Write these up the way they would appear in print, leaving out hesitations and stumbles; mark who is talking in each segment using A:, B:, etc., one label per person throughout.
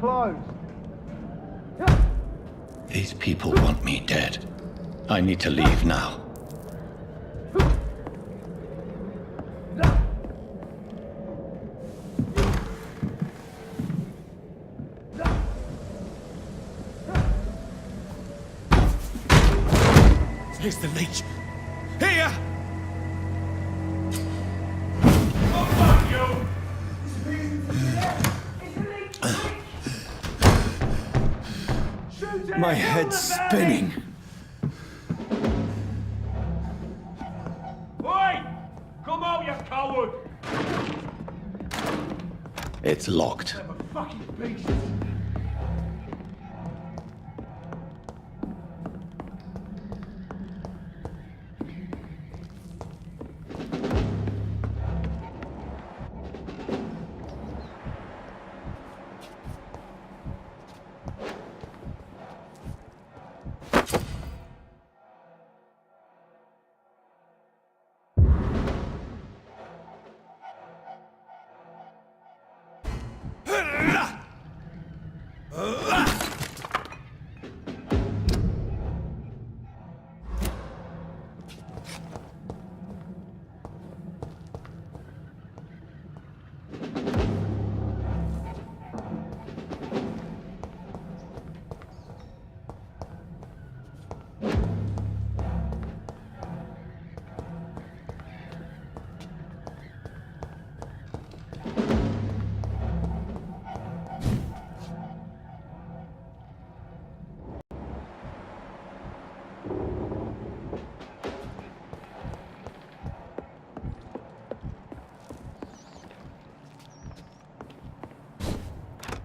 A: closed.
B: These people want me dead. I need to leave now.
C: Here's the leech. Here!
A: Oh, fuck you!
B: My head's spinning.
A: Oi! Come out, you coward!
B: It's locked.
A: I'm a fucking beast.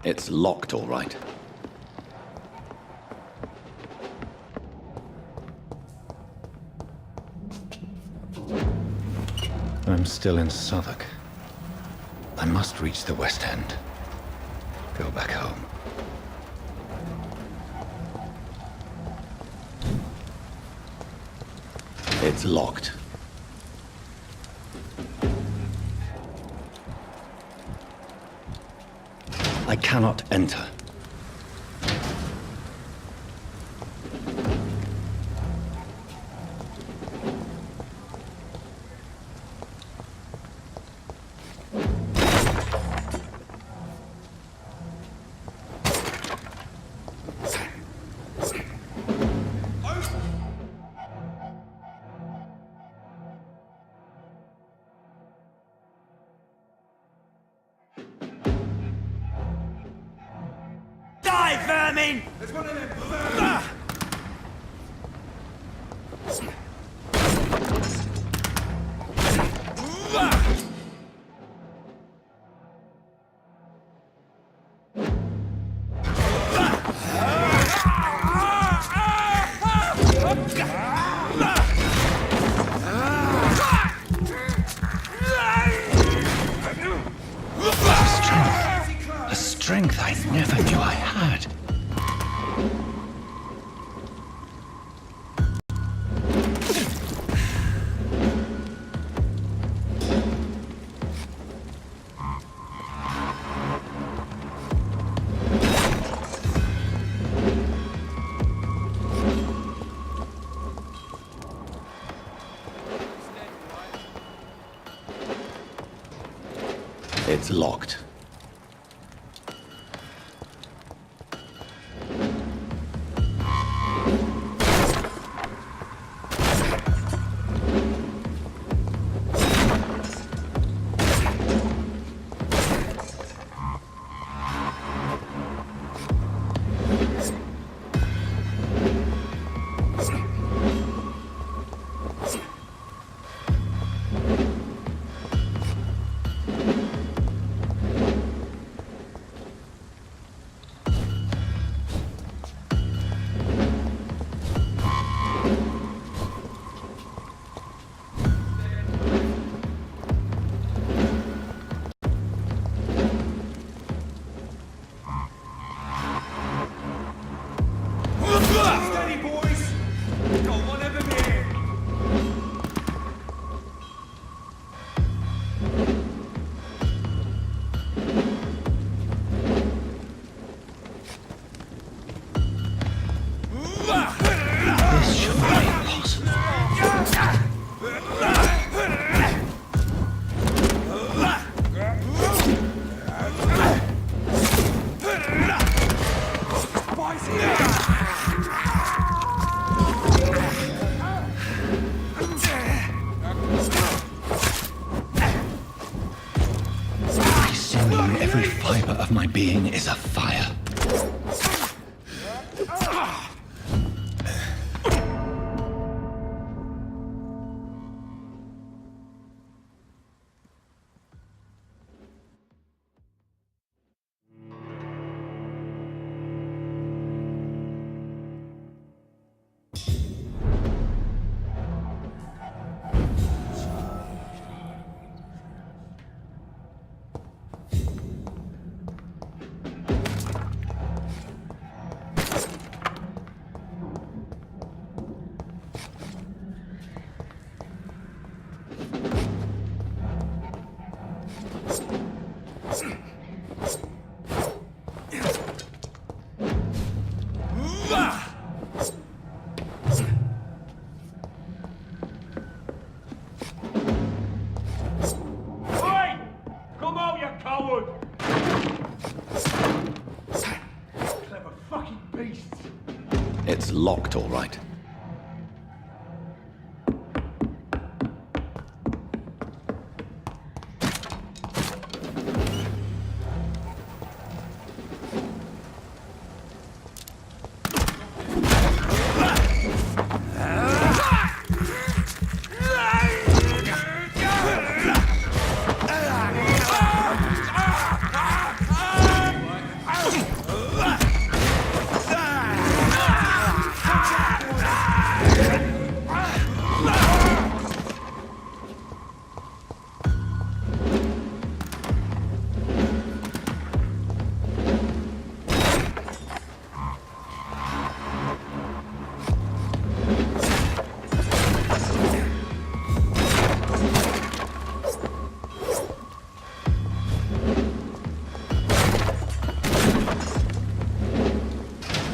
B: It's locked, all right. I'm still in Southwark. I must reach the West End. Go back home. It's locked. I cannot enter.
C: Vermin!
A: There's one of them.
B: A strength I never knew I had. It's locked. being is a fire.
A: Hey! Come out, you coward! Clever fucking beasts!
B: It's locked, all right.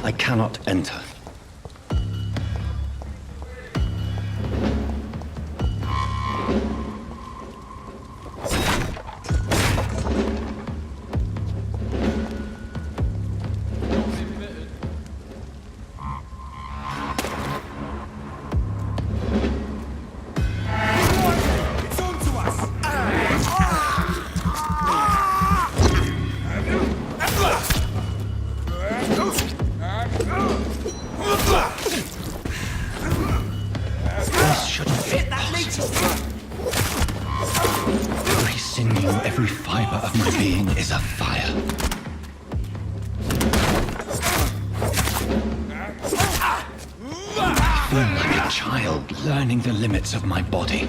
B: I cannot enter.
C: It's on to us!
B: This shouldn't be
C: Hit that leech!
B: Every sinew, every fiber of my being is a fire. I feel like a child learning the limits of my body.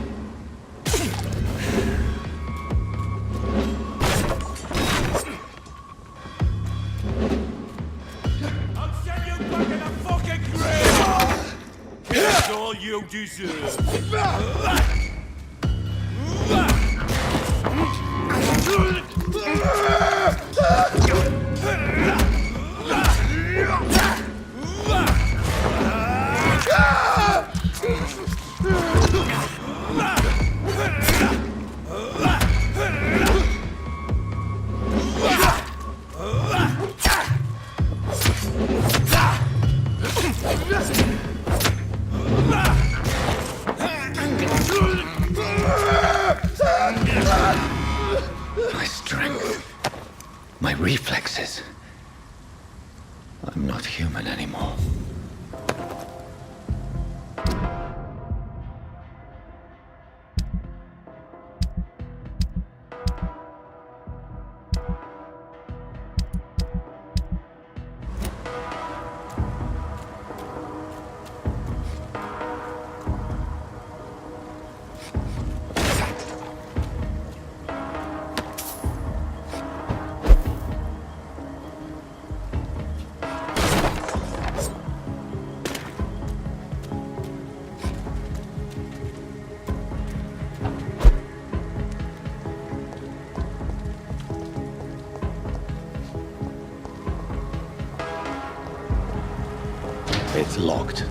C: I'll send you back in a fucking grave! That's all you deserve!
B: My strength, my reflexes. I'm not human anymore. It's locked.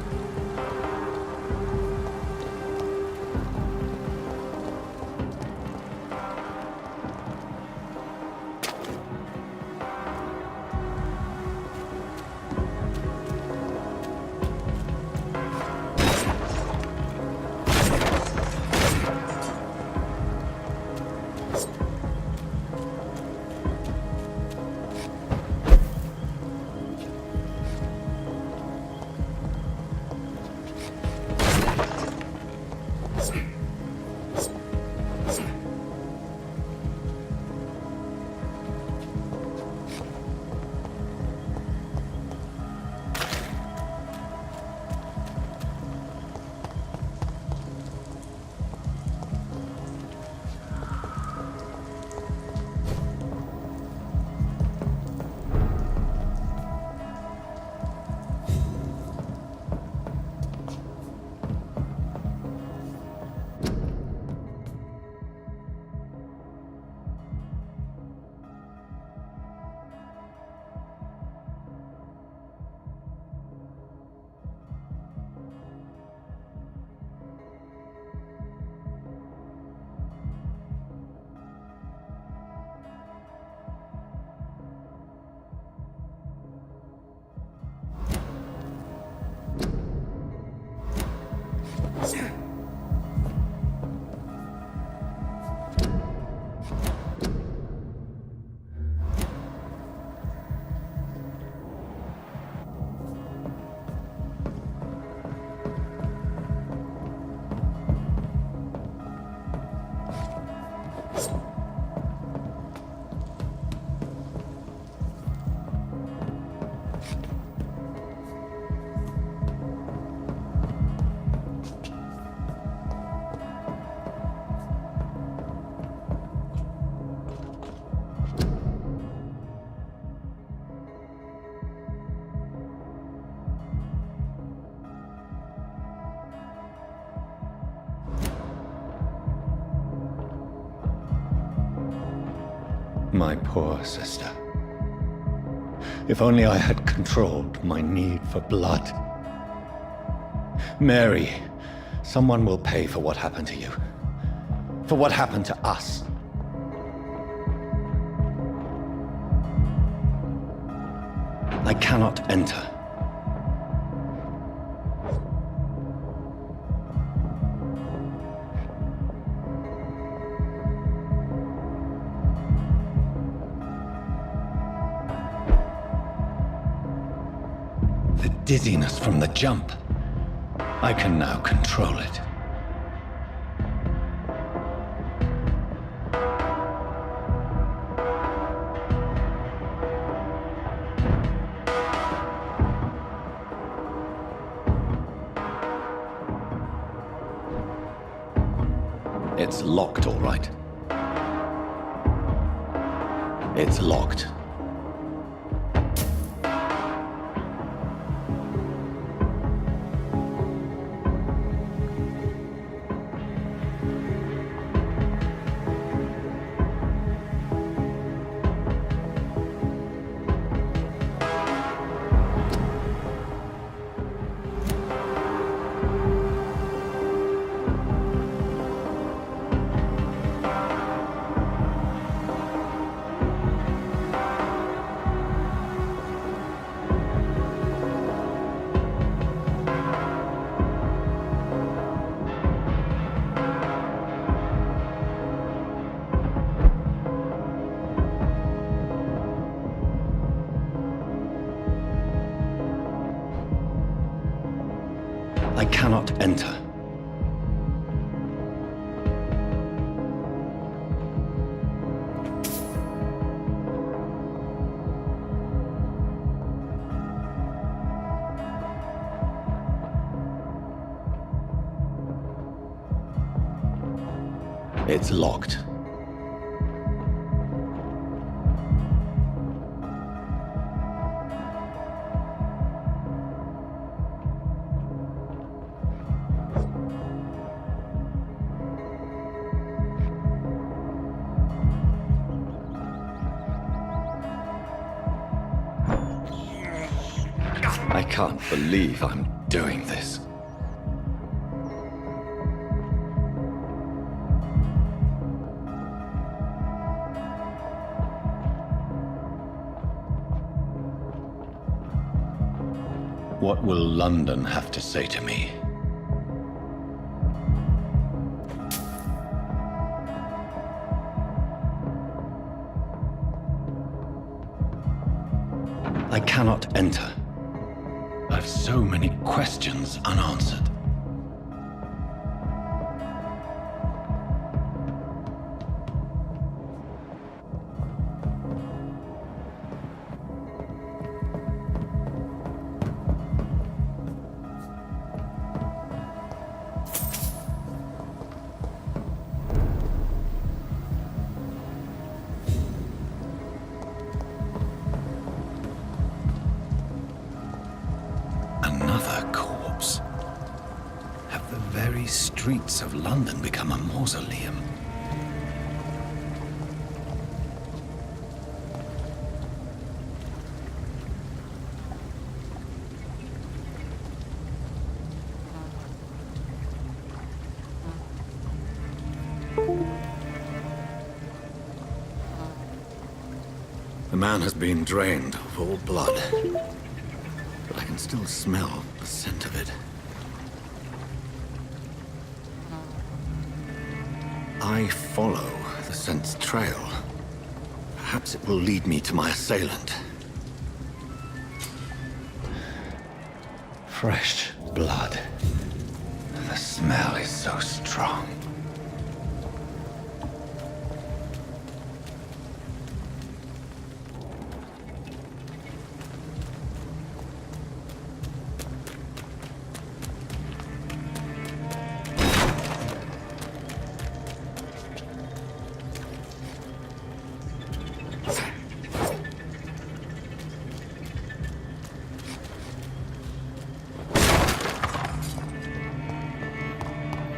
B: my poor sister. If only I had controlled my need for blood. Mary, someone will pay for what happened to you. For what happened to us. I cannot enter. The dizziness from the jump. I can now control it. It's locked, all right. It's locked. I cannot enter. It's locked. I can't believe I'm doing this. What will London have to say to me? I cannot enter. I've so many questions unanswered. Another corpse. Have the very streets of London become a mausoleum? The man has been drained of all blood. But I can still smell the scent of it. I follow the scent's trail. Perhaps it will lead me to my assailant. Fresh blood. The smell is so strong.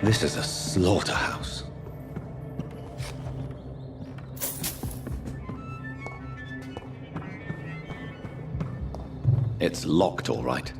B: This is a slaughterhouse. It's locked, all right.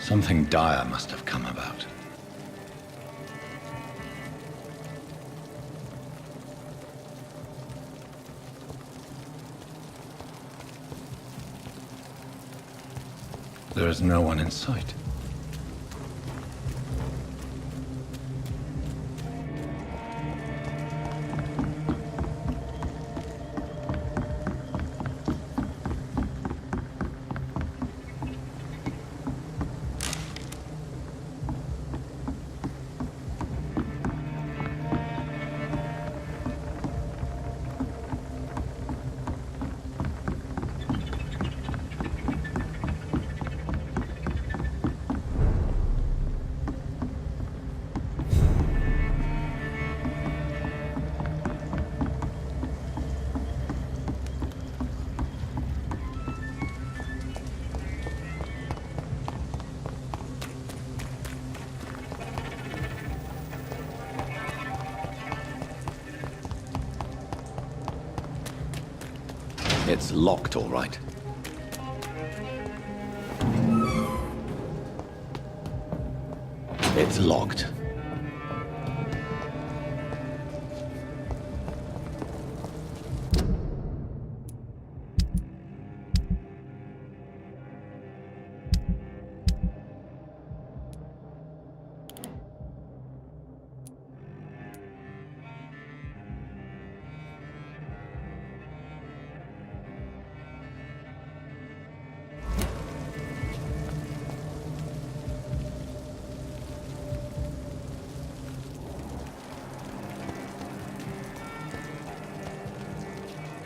B: Something dire must have come about. There is no one in sight. It's locked, all right. It's locked.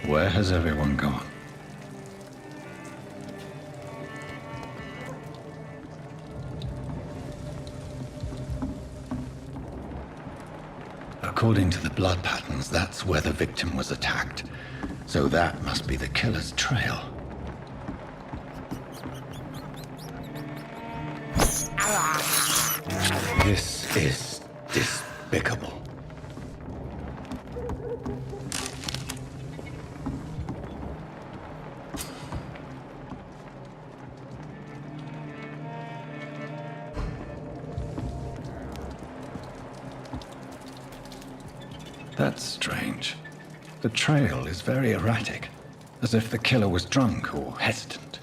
B: Where has everyone gone? According to the blood patterns, that's where the victim was attacked. So that must be the killer's trail. This is despicable. That's strange. The trail is very erratic, as if the killer was drunk or hesitant.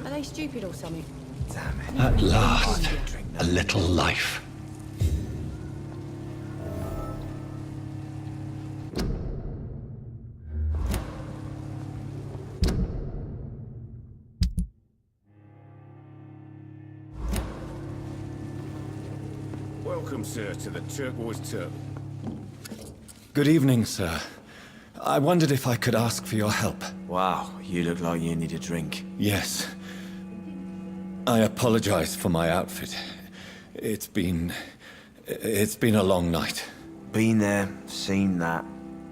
D: Are they stupid or something?
A: Damn it.
B: At last, a little life.
C: Welcome, sir, to the Turquoise Turtle.
B: Good evening, sir. I wondered if I could ask for your help.
E: Wow, you look like you need a drink.
B: Yes. I apologize for my outfit. It's been a long night.
E: Been there, seen that.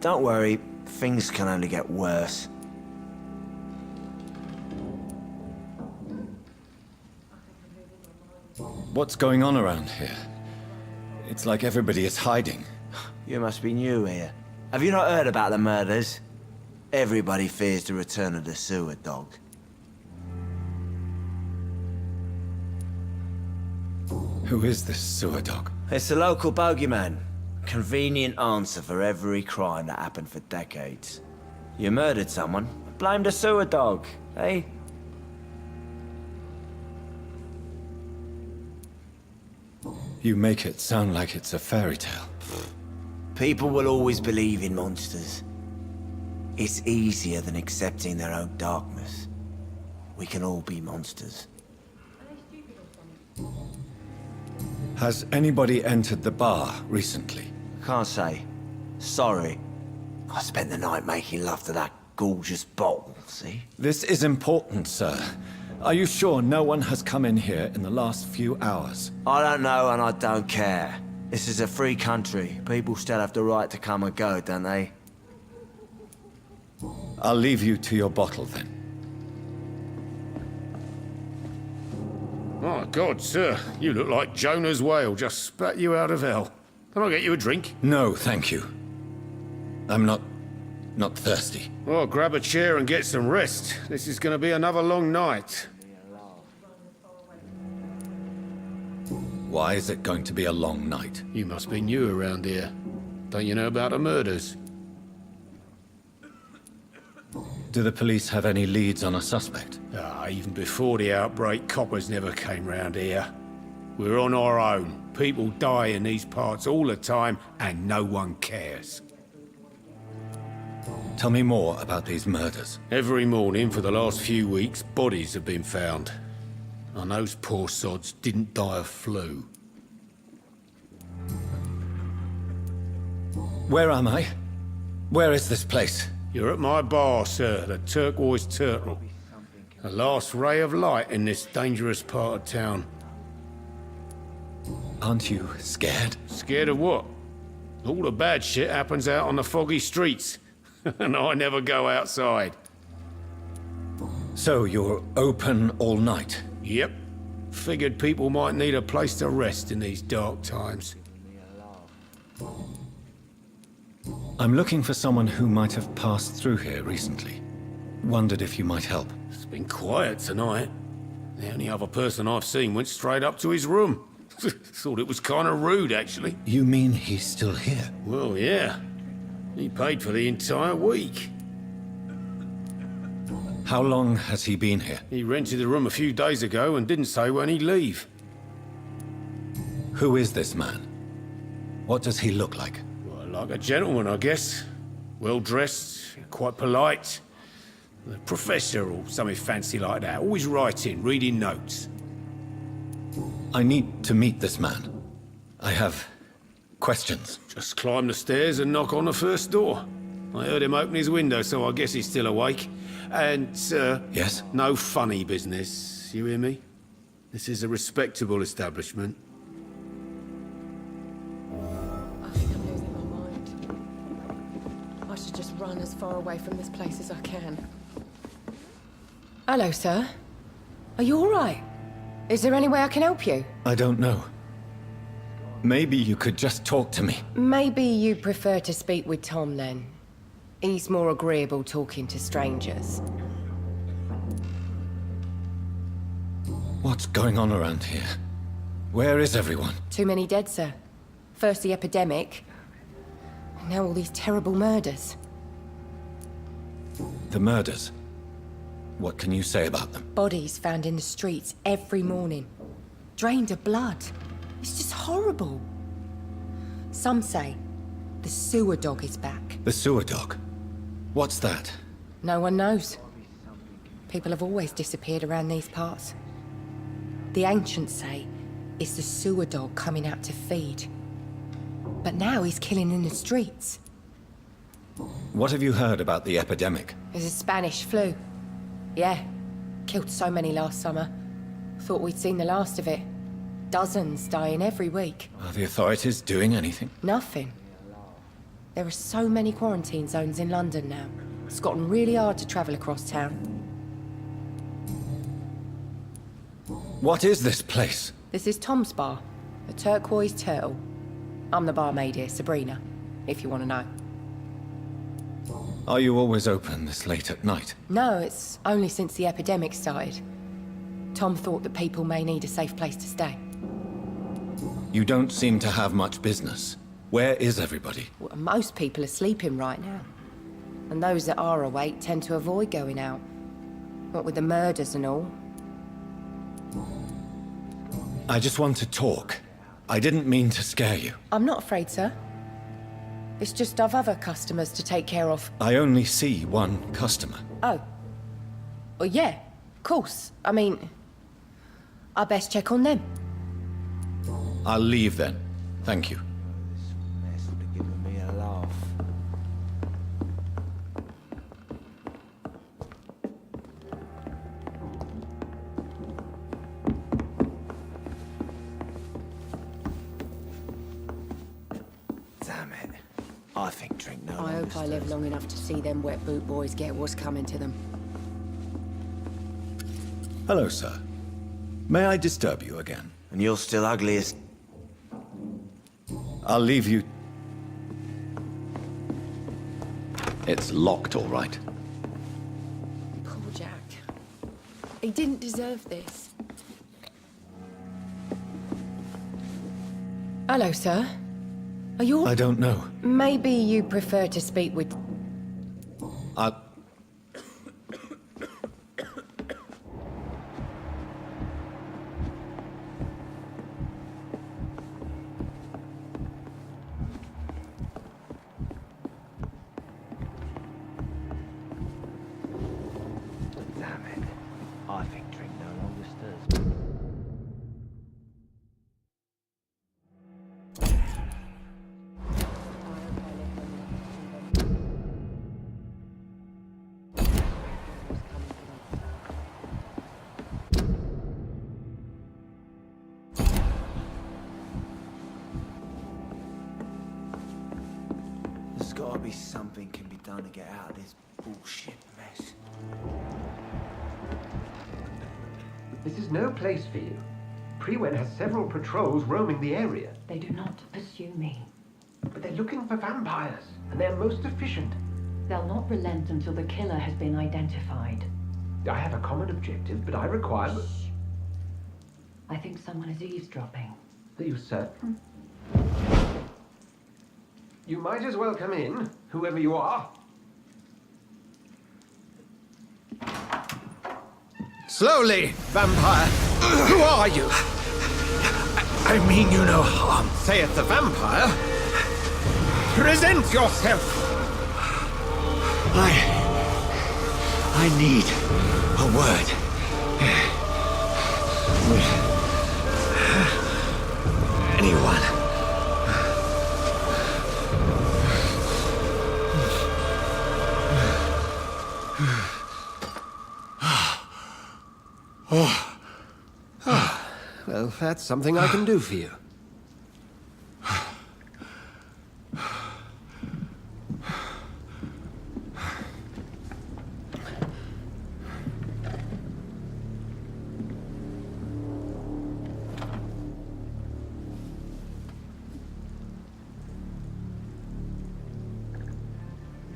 E: Don't worry, things can only get worse.
B: What's going on around here? It's like everybody is hiding.
E: You must be new here. Have you not heard about the murders? Everybody fears the return of the sewer dog.
B: Who is this sewer dog?
E: It's the local bogeyman. Convenient answer for every crime that happened for decades. You murdered someone, blame the sewer dog, eh?
B: You make it sound like it's a fairy tale.
E: People will always believe in monsters. It's easier than accepting their own darkness. We can all be monsters.
B: Has anybody entered the bar recently?
E: Can't say. Sorry. I spent the night making love to that gorgeous bottle, see?
B: This is important, sir. Are you sure no one has come in here in the last few hours?
E: I don't know and I don't care. This is a free country. People still have the right to come and go, don't they?
B: I'll leave you to your bottle then.
C: My God, sir, you look like Jonah's whale just spat you out of hell. Can I get you a drink?
B: No, thank you. I'm not thirsty.
C: Oh, grab a chair and get some rest. This is going to be another long night.
B: Why is it going to be a long night?
C: You must be new around here. Don't you know about the murders?
B: Do the police have any leads on a suspect?
C: Even before the outbreak, coppers never came round here. We're on our own. People die in these parts all the time, and no one cares.
B: Tell me more about these murders.
C: Every morning for the last few weeks, bodies have been found. And those poor sods didn't die of flu.
B: Where am I? Where is this place?
C: You're at my bar, sir, the Turquoise Turtle. The last ray of light in this dangerous part of town.
B: Aren't you scared?
C: Scared of what? All the bad shit happens out on the foggy streets. And I never go outside.
B: So you're open all night?
C: Yep. Figured people might need a place to rest in these dark times.
B: I'm looking for someone who might have passed through here recently. Wondered if you might help.
C: It's been quiet tonight. The only other person I've seen went straight up to his room. Thought it was kind of rude, actually.
B: You mean he's still here?
C: Well, yeah. He paid for the entire week.
B: How long has he been here?
C: He rented the room a few days ago and didn't say when he'd leave.
B: Who is this man? What does he look like?
C: Well, like a gentleman, I guess. Well-dressed, quite polite. A professor or something fancy like that. Always writing, reading notes.
B: I need to meet this man. I have questions.
C: Just climb the stairs and knock on the first door. I heard him open his window, so I guess he's still awake. And, sir...
B: Yes?
C: No funny business, you hear me? This is a respectable establishment.
D: I think I'm losing my mind. I should just run as far away from this place as I can. Hello, sir. Are you all right? Is there any way I can help you?
B: I don't know. Maybe you could just talk to me.
D: Maybe you prefer to speak with Tom, then. He's more agreeable talking to strangers.
B: What's going on around here? Where is everyone?
D: Too many dead, sir. First the epidemic, and now all these terrible murders.
B: The murders. What can you say about them?
D: Bodies found in the streets every morning. Drained of blood. It's just horrible. Some say the sewer dog is back.
B: The sewer dog? What's that?
D: No one knows. People have always disappeared around these parts. The ancients say It's the sewer dog coming out to feed. But now he's killing in the streets.
B: What have you heard about the epidemic?
D: There's a Spanish flu. Yeah. Killed so many last summer. Thought we'd seen the last of it. Dozens dying every week.
B: Are the authorities doing anything?
D: Nothing. There are so many quarantine zones in London now. It's gotten really hard to travel across town.
B: What is this place?
D: This is Tom's bar, the Turquoise Turtle. I'm the barmaid here, Sabrina, if you want to know.
B: Are you always open this late at night?
D: No, it's only since the epidemic started. Tom thought that people may need a safe place to stay.
B: You don't seem to have much business. Where is everybody?
D: Well, most people are sleeping right now. And those that are awake tend to avoid going out. What with the murders and all.
B: I just want to talk. I didn't mean to scare you.
D: I'm not afraid, sir. It's just I've other customers to take care of.
B: I only see one customer.
D: Oh. Well, yeah, of course. I mean, I best check on them.
B: I'll leave then. Thank you.
E: This mess would have given me a laugh. Damn it. I think drink no
D: I
E: longer
D: hope I live
E: stirs
D: long
E: me.
D: enough to see them wet boot boys get what's coming to them.
B: Hello, sir. May I disturb you again?
E: And you're still ugly as...
B: I'll leave you... It's locked, all right.
D: Poor Jack. He didn't deserve this. Hello, sir. Are you...
B: I don't know.
D: Maybe you prefer to speak with...
B: I'll...
E: Damn it. I think drink no longer stirs me. There's gotta be something can be done to get out of this bullshit mess.
F: This is no place for you. Prewen has several patrols roaming the area,
G: They do not pursue me.
F: but they're looking for vampires, and they're most efficient.
G: They'll not relent until the killer has been identified.
F: I have a common objective, but I require...
G: I think someone is eavesdropping.
F: Are you certain? You might as well come in, whoever you are.
C: Slowly, vampire! Who are you? I mean you no harm, saith the vampire. Present yourself!
E: I need a word. With anyone.
F: Well, that's something I can do for you.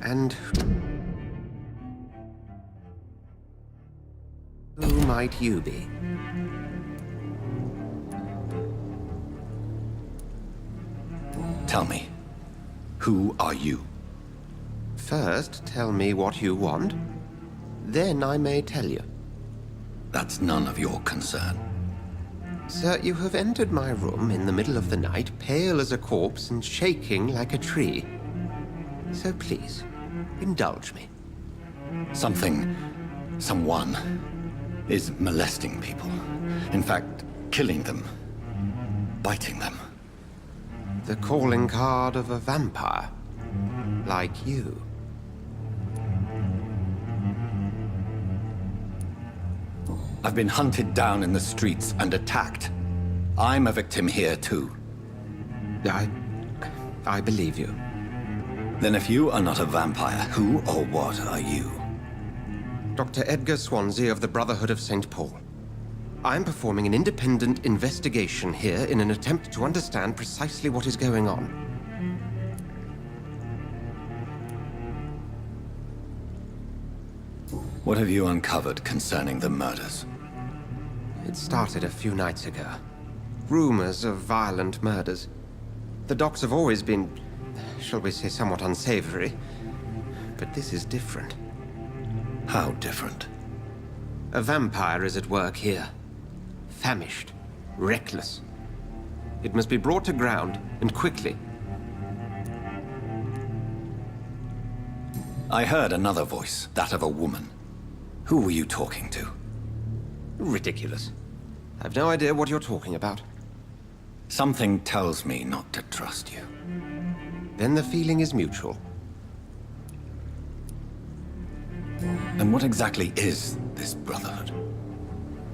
F: And who might you be?
B: Tell me, who are you?
F: First, tell me what you want. Then I may tell you.
B: That's none of your concern.
F: Sir, you have entered my room in the middle of the night, pale as a corpse and shaking like a tree. So please, indulge me.
B: Someone is molesting people. In fact, killing them. biting them.
F: The calling card of a vampire. Like you.
B: I've been hunted down in the streets and attacked. I'm a victim here too.
F: I believe you.
B: Then if you are not a vampire, who or what are you?
F: Dr. Edgar Swansea of the Brotherhood of St. Paul. I'm performing an independent investigation here in an attempt to understand precisely what is going on.
B: What have you uncovered concerning the murders?
F: It started a few nights ago. Rumors of violent murders. The docs have always been, shall we say, somewhat unsavory. But this is different.
B: How different?
F: A vampire is at work here. Famished. Reckless. It must be brought to ground, and quickly.
B: I heard another voice, that of a woman. Who were you talking to?
F: Ridiculous. I've no idea what you're talking about.
B: Something tells me not to trust you.
F: Then the feeling is mutual.
B: And what exactly is this Brotherhood?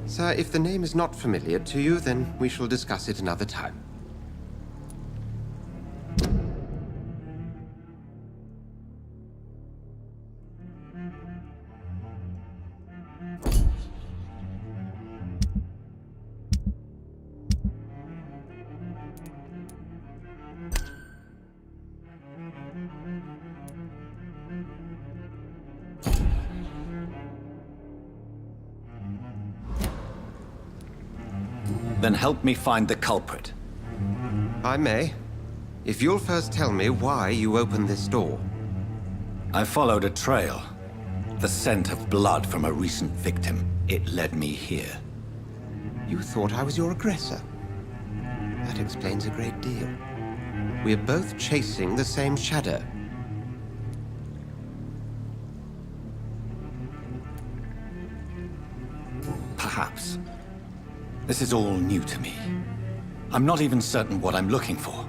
F: Sir, if the name is not familiar to you, then we shall discuss it another time.
B: Then help me find the culprit.
F: I may. If you'll first tell me why you opened this door.
B: I followed a trail. The scent of blood from a recent victim. It led me here.
F: You thought I was your aggressor. That explains a great deal. We're both chasing the same shadow.
B: Perhaps. This is all new to me. I'm not even certain what I'm looking for.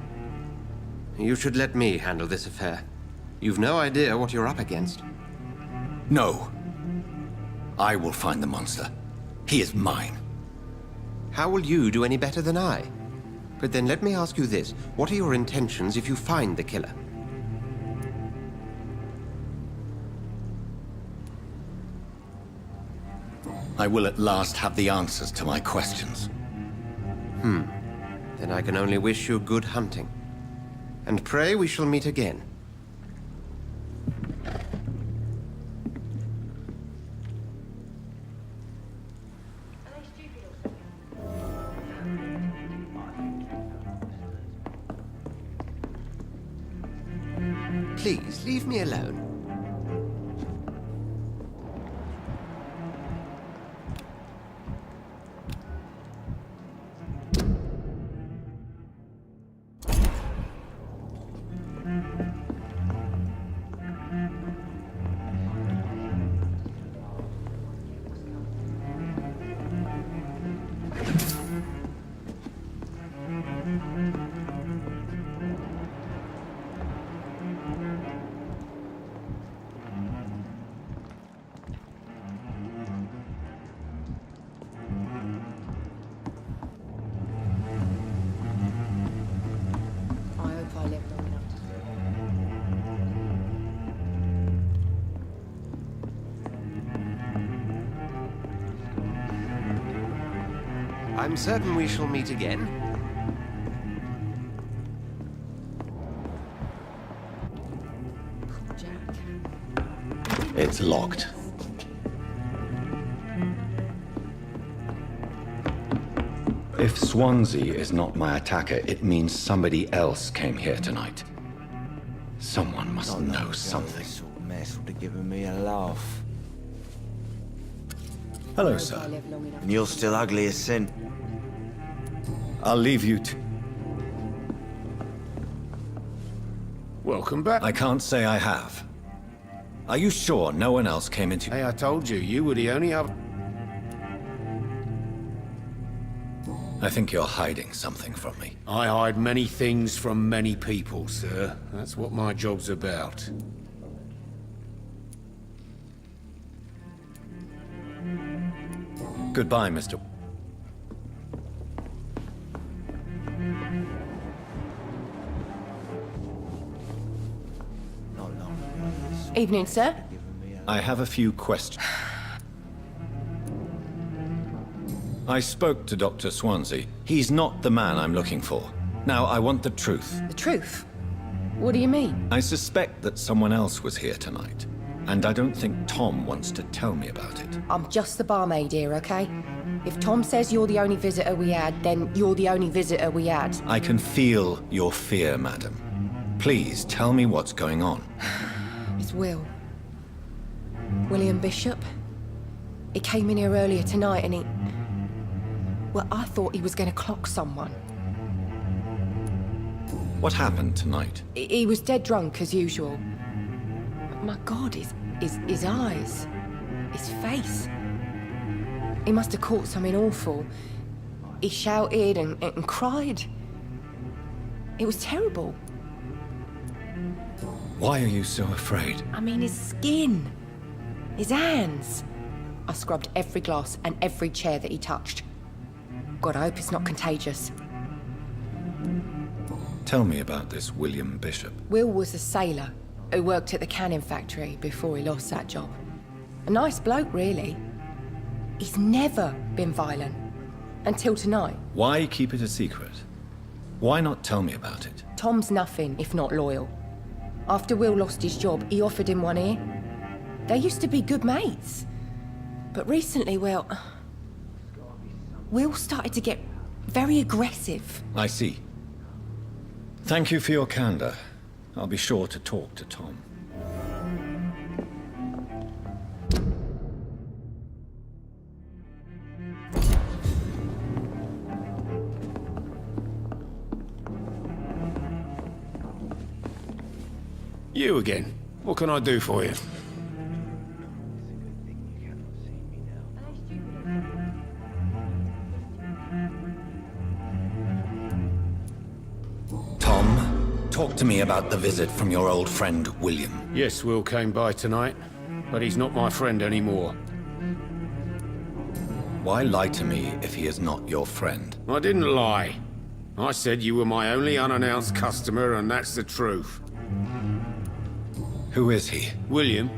F: You should let me handle this affair. You've no idea what you're up against.
B: No. I will find the monster. He is mine.
F: How will you do any better than I? But then let me ask you this. What are your intentions if you find the killer?
B: I will at last have the answers to my questions.
F: Then I can only wish you good hunting. And pray we shall meet again. Please, leave me alone. I'm certain we shall meet again.
D: Jack.
B: It's locked. If Swansea is not my attacker, it means somebody else came here tonight. Someone must know something.
E: This sort of mess would have given me a laugh.
B: Hello,
D: I
B: sir.
D: live long enough.
E: And you're still ugly as sin.
B: I'll leave you to...
H: Welcome back.
B: I can't say I have. Are you sure no one else came into...
H: Hey, I told you, you were the only other...
B: I think you're hiding something from me.
H: I hide many things from many people, sir. That's what my job's about.
B: Goodbye, Mr.
D: Evening, sir.
B: I have a few questions. I spoke to Dr. Swansea. He's not the man I'm looking for. Now, I want the truth.
D: The truth? What do you mean?
B: I suspect that someone else was here tonight, and I don't think Tom wants to tell me about it.
D: I'm just the barmaid here, okay? If Tom says you're the only visitor we had, then you're the only visitor we had.
B: I can feel your fear, madam. Please, tell me what's going on.
D: It's Will. William Bishop. He came in here earlier tonight and he... Well, I thought he was going to clock someone.
B: What happened tonight?
D: He was dead drunk, as usual. But my God, his eyes. His face. He must have caught something awful. He shouted and cried. It was terrible.
B: Why are you so afraid?
D: I mean, his skin. His hands. I scrubbed every glass and every chair that he touched. God, I hope it's not contagious.
B: Tell me about this William Bishop.
D: Will was a sailor who worked at the canning factory before he lost that job. A nice bloke, really. He's never been violent. Until tonight.
B: Why keep it a secret? Why not tell me about it?
D: Tom's nothing if not loyal. After Will lost his job, he offered him one ear. They used to be good mates. But recently, well... Will started to get very aggressive.
B: I see. Thank you for your candor. I'll be sure to talk to Tom.
H: You again. What can I do for you?
B: Tom, talk to me about the visit from your old friend, William.
H: Yes, Will came by tonight, but he's not my friend anymore.
B: Why lie to me if he is not your friend?
H: I didn't lie. I said you were my only unannounced customer, and that's the truth.
B: Who is he?
H: William.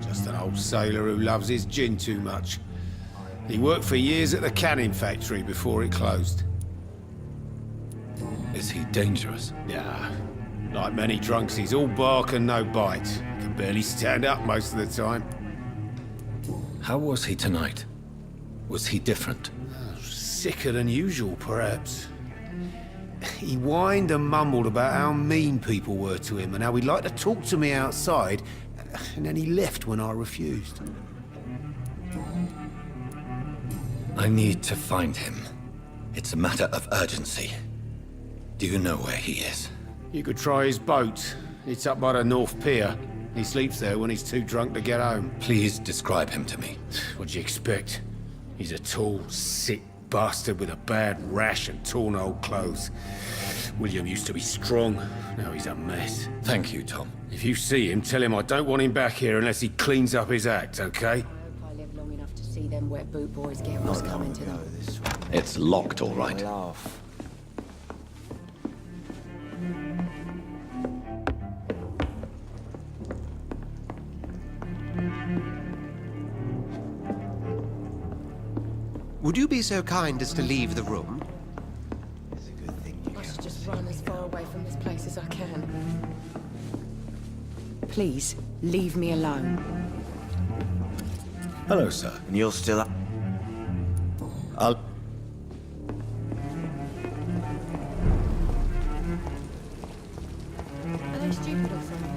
H: Just an old sailor who loves his gin too much. He worked for years at the canning factory before it closed.
B: Is he dangerous?
H: Yeah. Like many drunks, he's all bark and no bite. Can barely stand up most of the time.
B: How was he tonight? Was he different?
H: Sicker than usual, perhaps. He whined and mumbled about how mean people were to him and how he'd like to talk to me outside, and then he left when I refused.
B: I need to find him. It's a matter of urgency. Do you know where he is?
H: You could try his boat. It's up by the North Pier. He sleeps there when he's too drunk to get home.
B: Please describe him to me.
H: What'd you expect? He's a tall, sick bastard with a bad rash and torn old clothes. William used to be strong. Now he's a mess.
B: Thank you, Tom.
H: If you see him, tell him I don't want him back here unless he cleans up his act, okay?
D: I hope I live long enough to see them wet boot boys get what's coming to them.
B: It's locked, all right.
E: Laugh.
F: Would you be so kind as to leave the room?
D: I should just run as far away from this place as I can. Please, leave me alone.
B: Hello, sir.
E: And you're still up?
B: I'll...
D: Are they stupid or something?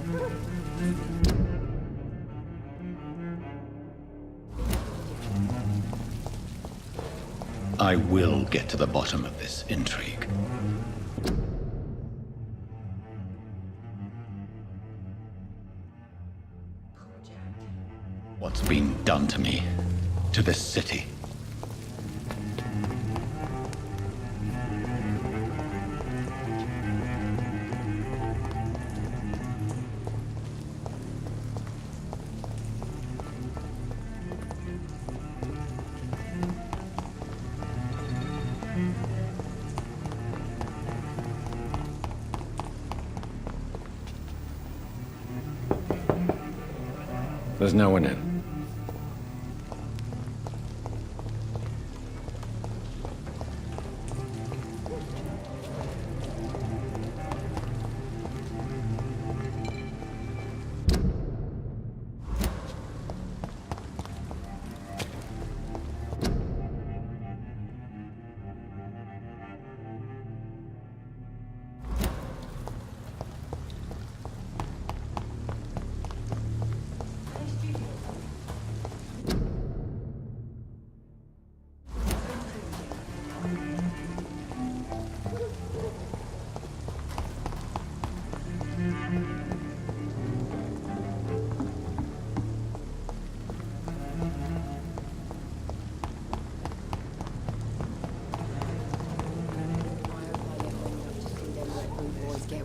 B: I will get to the bottom of this intrigue. What's been done to me, to this city? There's no one in.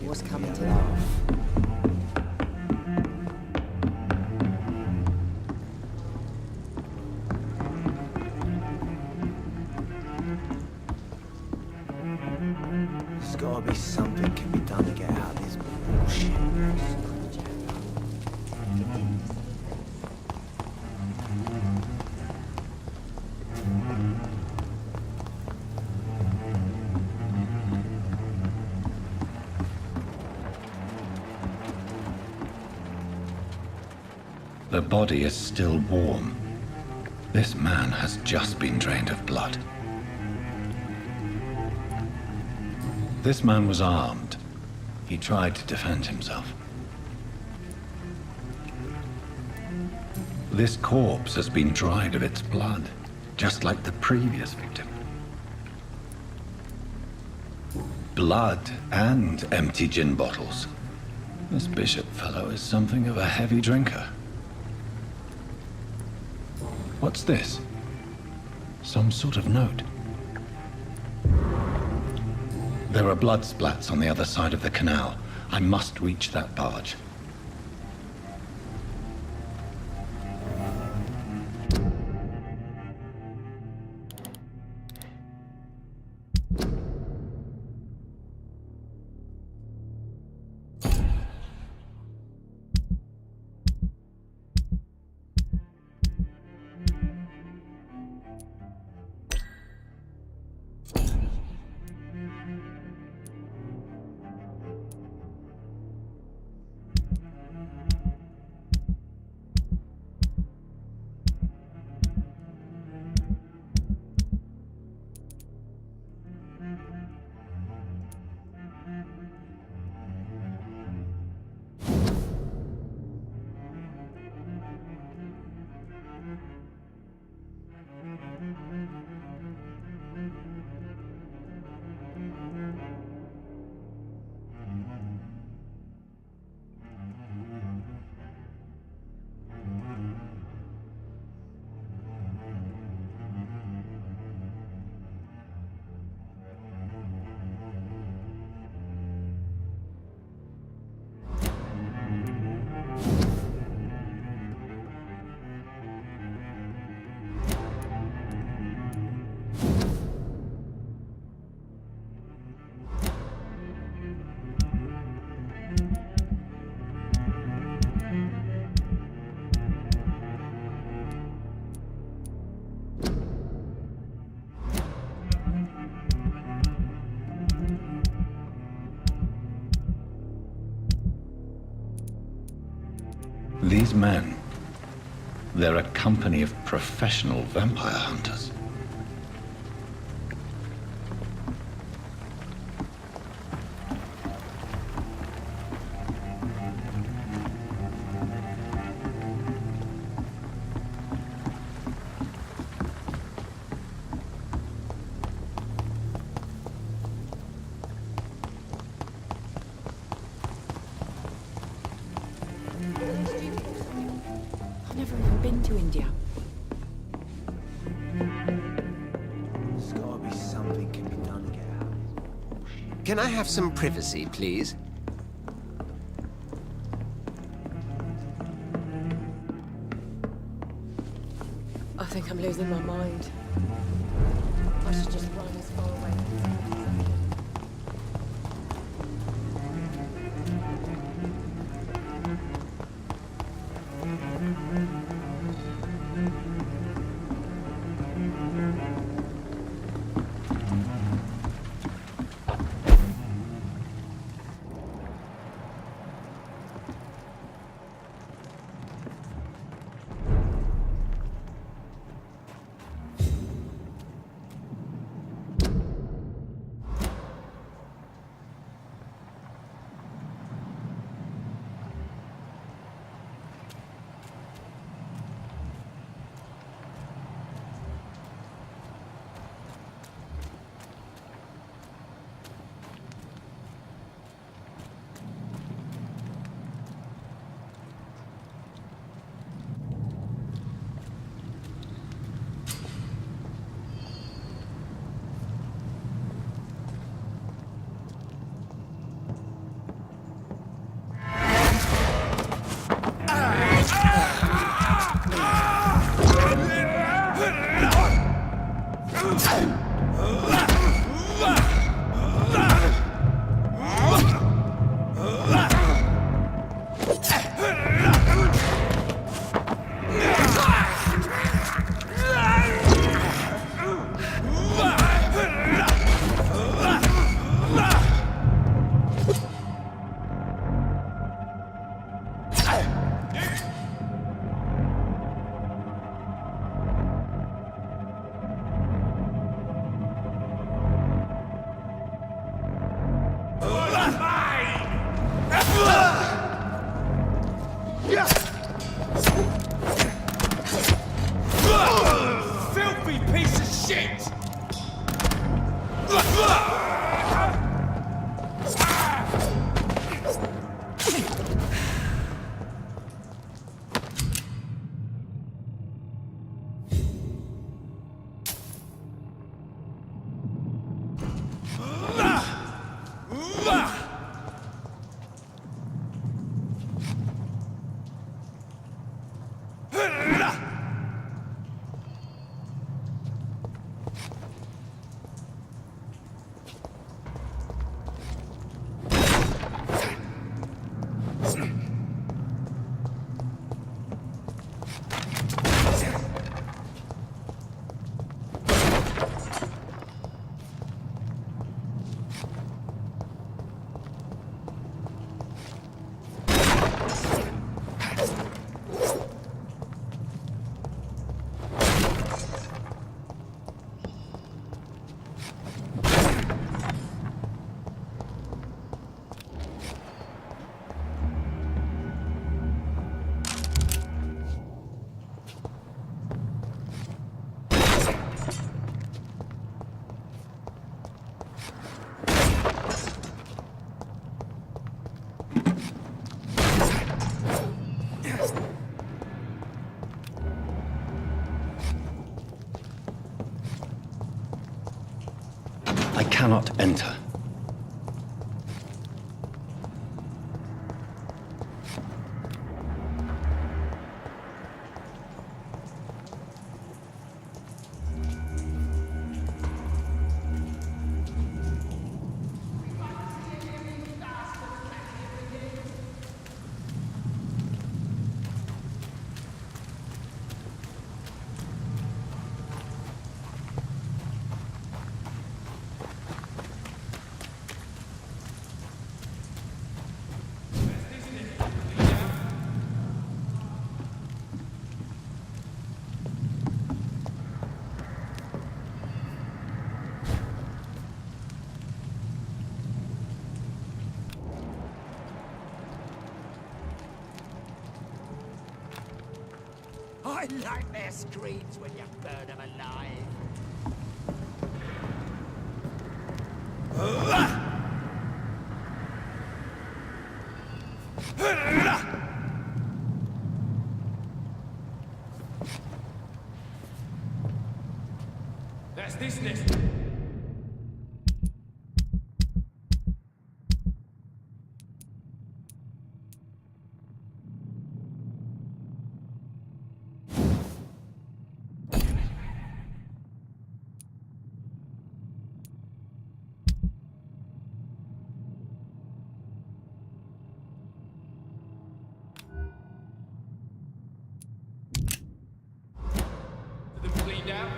D: What's coming to them?
E: There's gotta be something can be done to get out of this bullshit.
B: The body is still warm. This man has just been drained of blood. This man was armed. He tried to defend himself. This corpse has been dried of its blood, just like the previous victim. Blood and empty gin bottles. This Bishop fellow is something of a heavy drinker. What's this? Some sort of note. There are blood splats on the other side of the canal. I must reach that barge. These men, they're a company of professional vampire hunters.
D: I've never even been to India.
E: There's gotta be something can be done to get out of this bullshit.
F: Can I have some privacy, please?
D: I think I'm losing my mind. I should just run as far away from this place as I can.
B: cannot enter.
C: I like their screams when you burn them alive.
A: That's this nest. Cleaned out.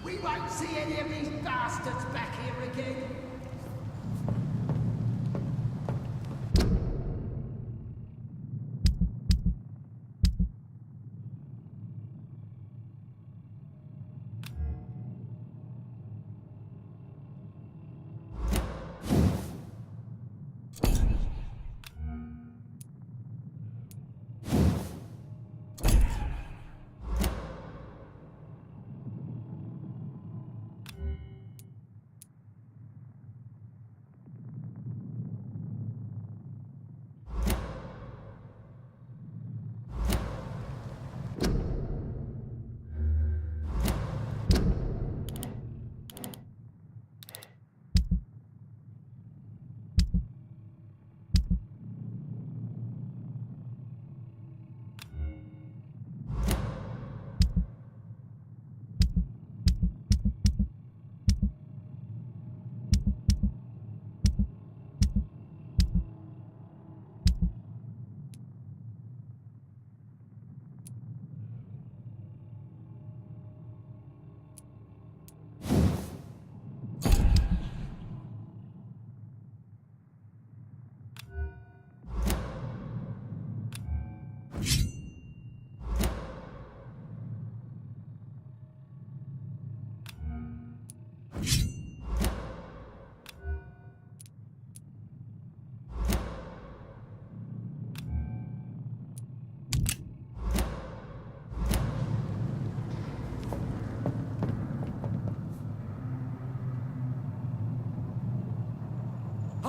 C: We won't see any of these bastards back here again.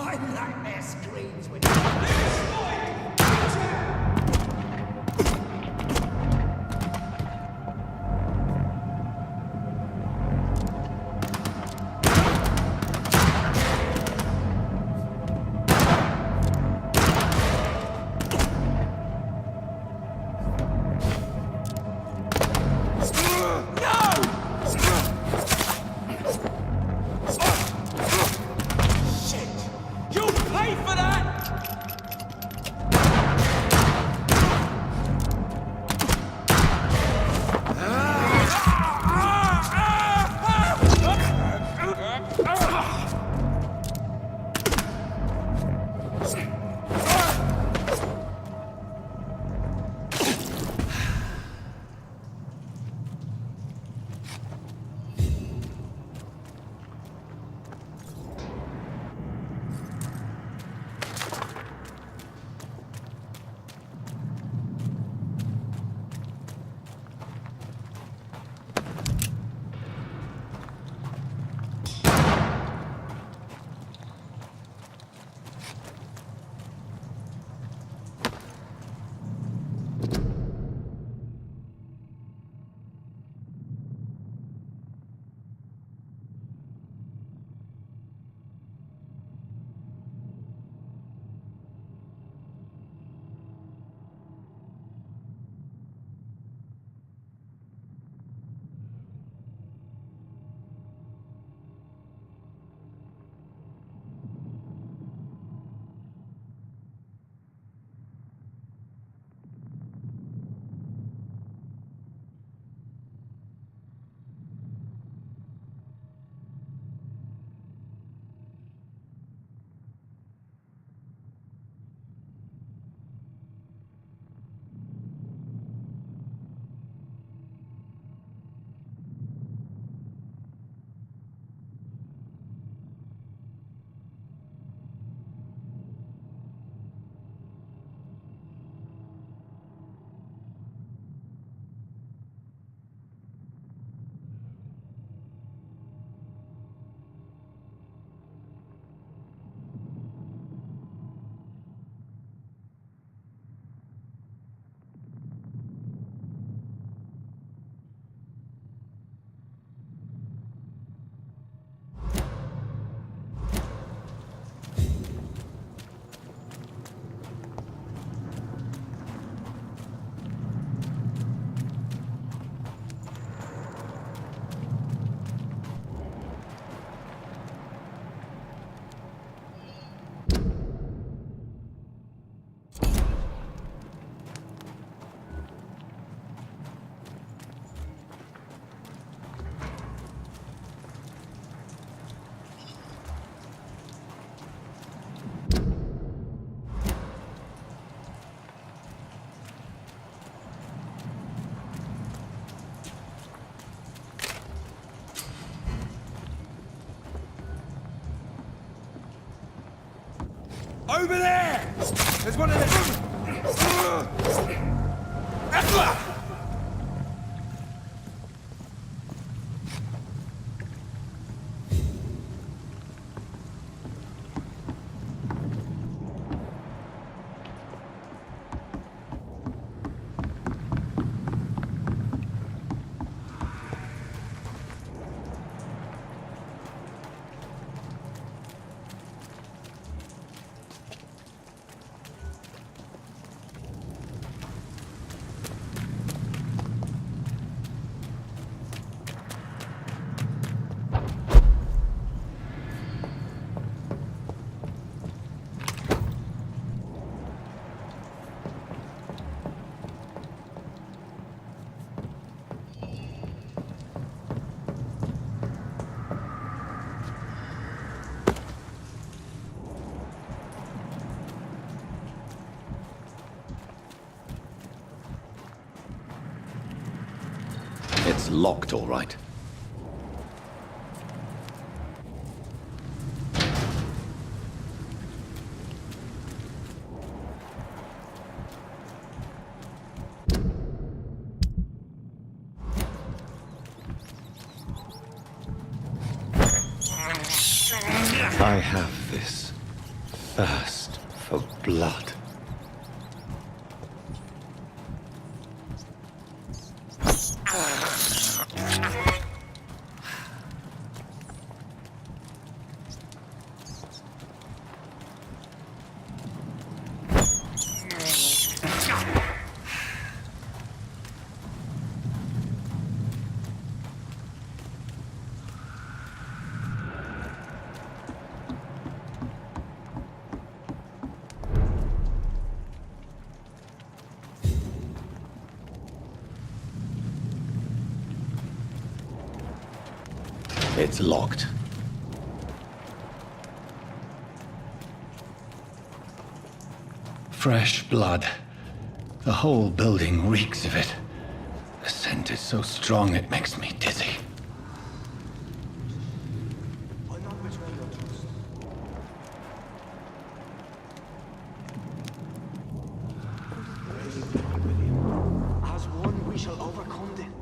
C: I like their screams when
A: You'll pay for that!
C: Over there! There's one of them!
B: It's locked, all right. I have this thirst for blood. It's locked. Fresh blood. The whole building reeks of it. The scent is so strong it makes me dizzy.
I: As one, we shall overcome them.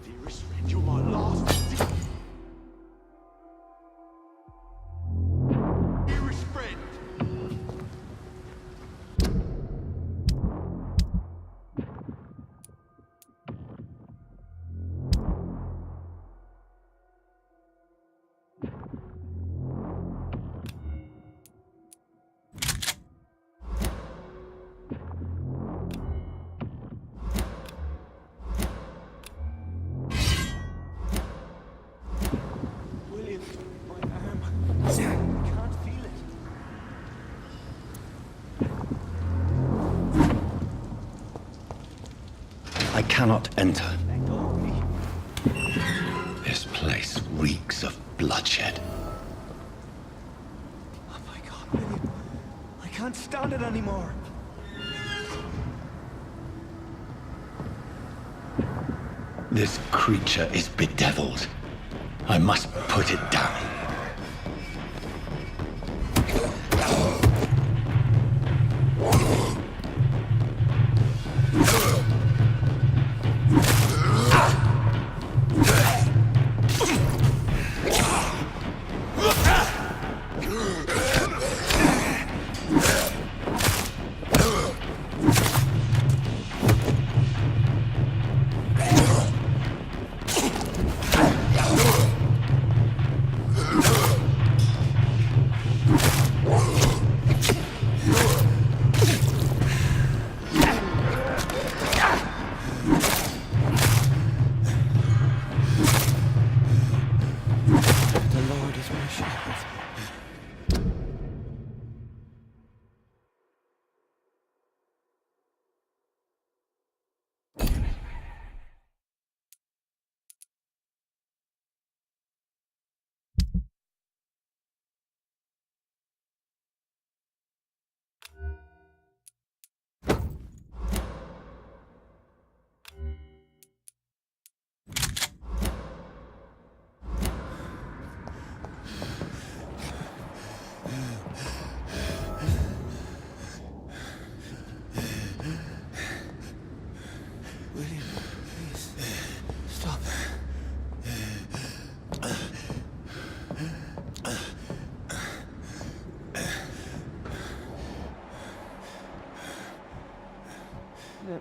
I: Dearest friend, you're my last. Dearest friend. William, my arm. I can't feel it.
B: I cannot enter.
I: Let go of me.
B: This place reeks of bloodshed.
I: Oh my God, William. I can't stand it anymore.
B: This creature is bedeviled. I must put it down.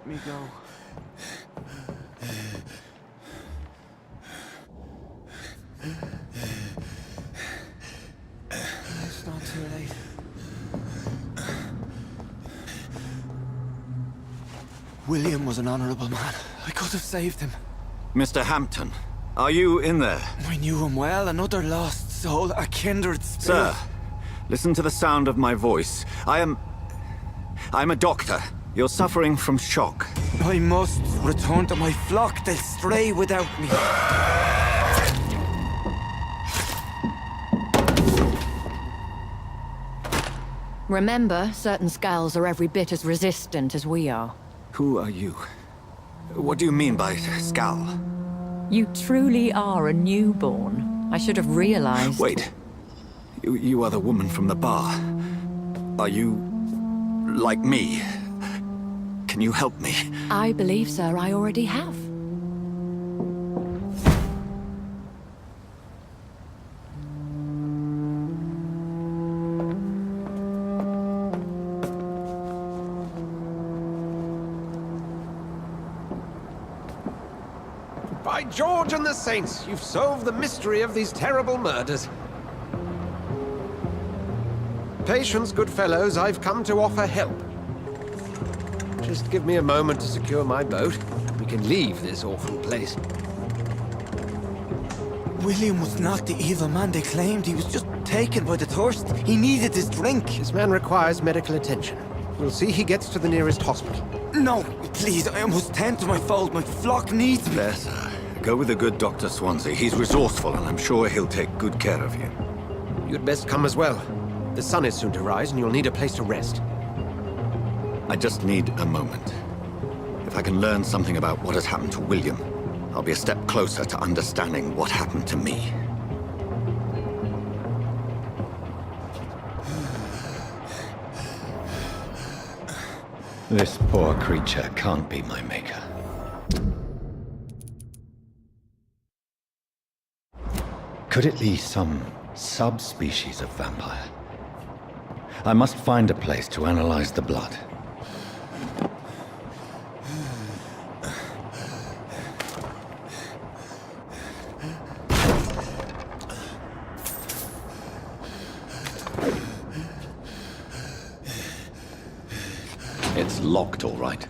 I: me go. It's not too late. William was an honorable man. I could have saved him.
B: Mr. Hampton, are you in there?
I: I knew him well, another lost soul, a kindred spirit.
B: Sir, listen to the sound of my voice. I'm a doctor. You're suffering from shock.
I: I must return to my flock. They'll stray without me.
G: Remember, certain skulls are every bit as resistant as we are.
B: Who are you? What do you mean by skull?
G: You truly are a newborn. I should have realized.
B: Wait. You are the woman from the bar. Are you like me? Can you help me?
G: I believe, sir, I already have.
C: By George and the Saints, you've solved the mystery of these terrible murders. Patience, good fellows, I've come to offer help. Just give me a moment to secure my boat. We can leave this awful place.
I: William was not the evil man they claimed. He was just taken by the thirst. He needed his drink.
C: This man requires medical attention. We'll see he gets to the nearest hospital.
I: No, please, I must tend to my fold. My flock needs me.
B: There, sir. Go with the good Dr. Swansea. He's resourceful, and I'm sure he'll take good care of you.
C: You'd best come as well. The sun is soon to rise, and you'll need a place to rest.
B: I just need a moment. If I can learn something about what has happened to William, I'll be a step closer to understanding what happened to me. This poor creature can't be my maker. Could it be some subspecies of vampire? I must find a place to analyze the blood. It's locked, all right.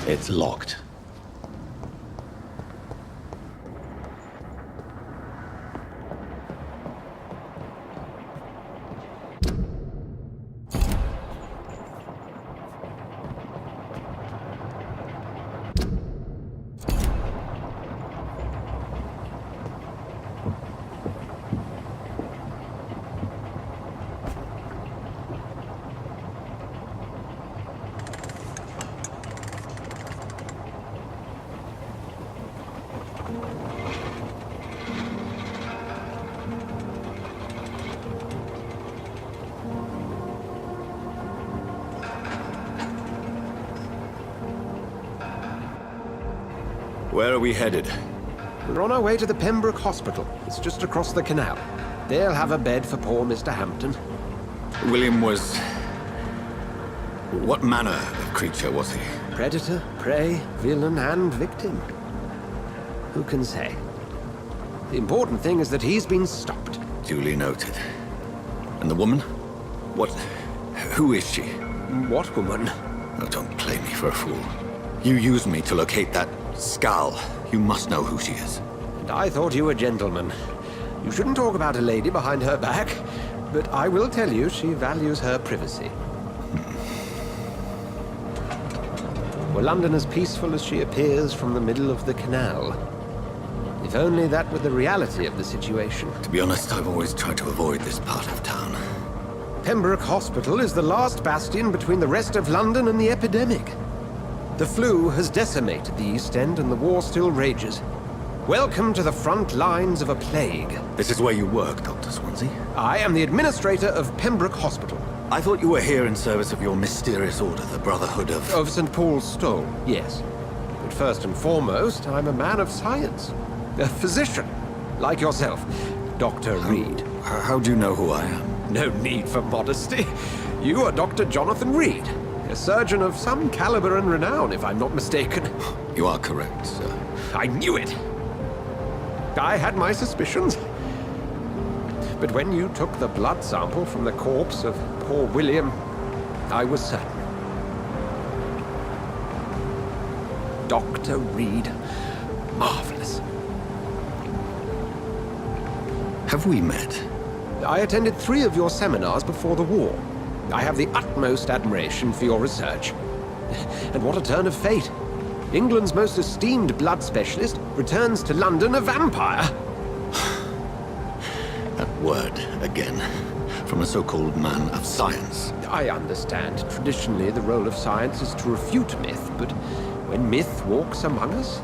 B: It's locked. Where are we headed?
C: We're on our way to the Pembroke Hospital. It's just across the canal. They'll have a bed for poor Mr. Hampton.
B: William was... What manner of creature was he?
C: Predator, prey, villain, and victim. Who can say? The important thing is that he's been stopped.
B: Duly noted. And the woman? What... Who is she?
C: What woman?
B: Oh, don't play me for a fool. You used me to locate that skull. You must know who she is.
C: And I thought you a gentleman. You shouldn't talk about a lady behind her back.
F: But I will tell you, she values her privacy. Were London as peaceful as she appears from the middle of the canal? If only that were the reality of the situation.
B: To be honest, I've always tried to avoid this part of town.
F: Pembroke Hospital is the last bastion between the rest of London and the epidemic. The flu has decimated the East End and the war still rages. Welcome to the front lines of a plague.
B: This is where you work, Dr. Swansea?
F: I am the administrator of Pembroke Hospital.
B: I thought you were here in service of your mysterious order, the Brotherhood of...
F: Of St. Paul's Stole, yes. But first and foremost, I'm a man of science. A physician, like yourself, Dr. Reed.
B: How do you know who I am?
F: No need for modesty. You are Dr. Jonathan Reed, a surgeon of some caliber and renown, if I'm not mistaken.
B: You are correct, sir.
F: I knew it! I had my suspicions. But when you took the blood sample from the corpse of poor William, I was certain. Dr. Reed. Marvelous.
B: Have we met?
F: I attended 3 of your seminars before the war. I have the utmost admiration for your research. And what a turn of fate. England's most esteemed blood specialist returns to London a vampire.
B: That word, again. From a so-called man of science.
F: I understand. Traditionally, the role of science is to refute myth, but when myth walks among us,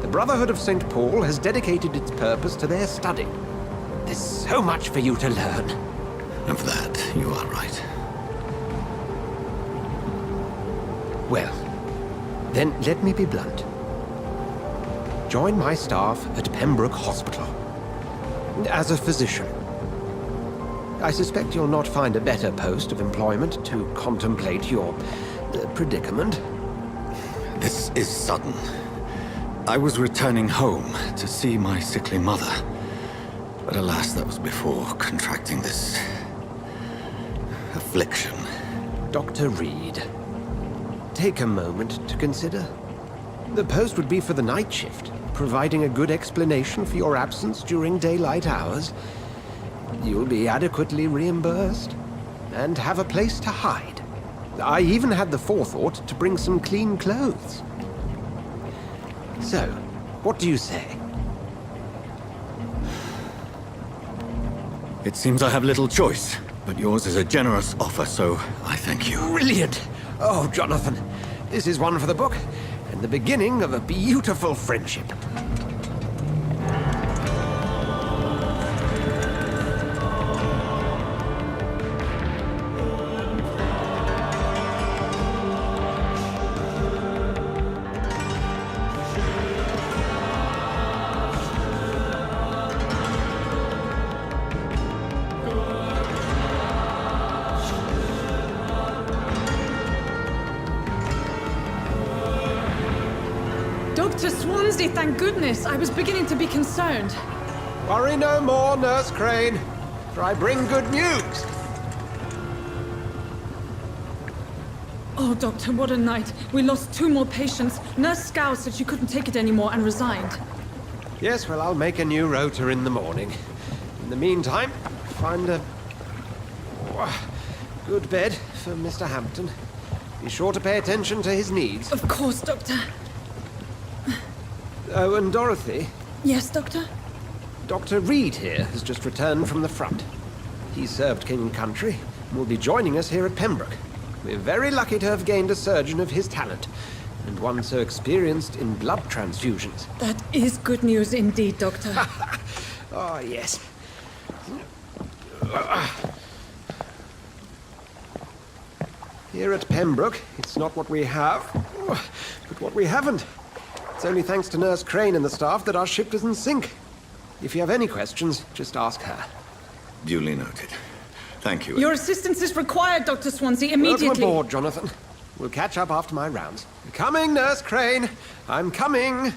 F: the Brotherhood of St. Paul has dedicated its purpose to their study. There's so much for you to learn.
B: And for that, you are right.
F: Well, then let me be blunt. Join my staff at Pembroke Hospital. As a physician. I suspect you'll not find a better post of employment to contemplate your predicament.
B: This is sudden. I was returning home to see my sickly mother. But alas, that was before contracting this... affliction.
F: Dr. Reed, take a moment to consider. The post would be for the night shift, providing a good explanation for your absence during daylight hours. You'll be adequately reimbursed, and have a place to hide. I even had the forethought to bring some clean clothes. So, what do you say?
B: It seems I have little choice, but yours is a generous offer, so I thank you.
F: Brilliant! Oh, Jonathan, this is one for the book, and the beginning of a beautiful friendship.
J: Dr. Swansea, thank goodness. I was beginning to be concerned.
F: Worry no more, Nurse Crane, for I bring good news.
J: Oh, Doctor, what a night. We lost 2 more patients. Nurse Scow said she couldn't take it anymore and resigned.
F: Yes, well, I'll make a new rota in the morning. In the meantime, find a good bed for Mr. Hampton. Be sure to pay attention to his needs.
J: Of course, Doctor.
F: Oh, and Dorothy?
J: Yes, Doctor?
F: Dr. Reed here has just returned from the front. He served King and Country and will be joining us here at Pembroke. We're very lucky to have gained a surgeon of his talent, and one so experienced in blood transfusions.
J: That is good news indeed, Doctor.
F: Oh, yes. Here at Pembroke, it's not what we have, but what we haven't. It's only thanks to Nurse Crane and the staff that our ship doesn't sink. If you have any questions, just ask her.
B: Duly noted. Thank you.
J: Your assistance is required, Dr. Swansea, immediately.
F: Welcome aboard, Jonathan. We'll catch up after my rounds. Coming, Nurse Crane. I'm coming.